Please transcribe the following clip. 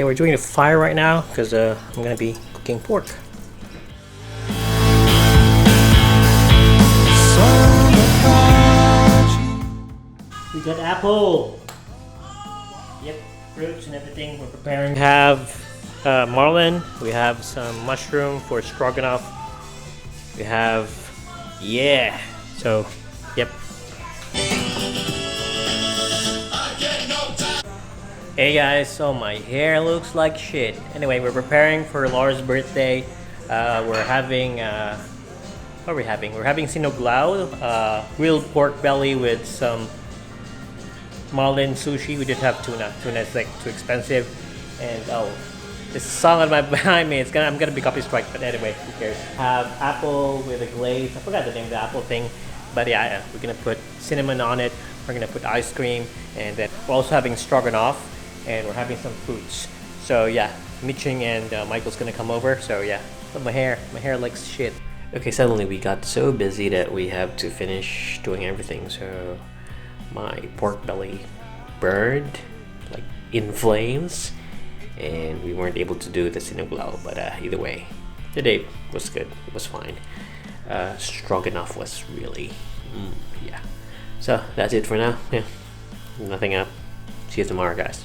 Okay, we're doing the fire right now because I'm gonna be cooking pork. We got apple. Yep, fruits and everything. We're preparing. We have marlin. We have some mushroom for stroganoff. We have, yeah. So, yep. Hey guys, so my hair looks like shit. Anyway, we're preparing for Laura's birthday. We're having, what are we having? We're having sinoglao, grilled pork belly with some marlin sushi. We didn't have tuna. Tuna is like too expensive. And oh, this song behind me, I'm gonna be copy strike, but anyway, who cares? Have apple with a glaze. I forgot the name of the apple thing. But yeah, we're gonna put cinnamon on it. We're gonna put ice cream, and then we're also having stroganoff. And we're having some fruits. So yeah, Mitching and Michael's gonna come over. So yeah, but my hair likes shit. Okay, suddenly we got so busy that we have to finish doing everything. So my pork belly burned, like in flames, and we weren't able to do the sinoglao. But either way, the day was good. It was fine. Stroganoff was really, yeah. So that's it for now. Yeah, nothing up. See you tomorrow, guys.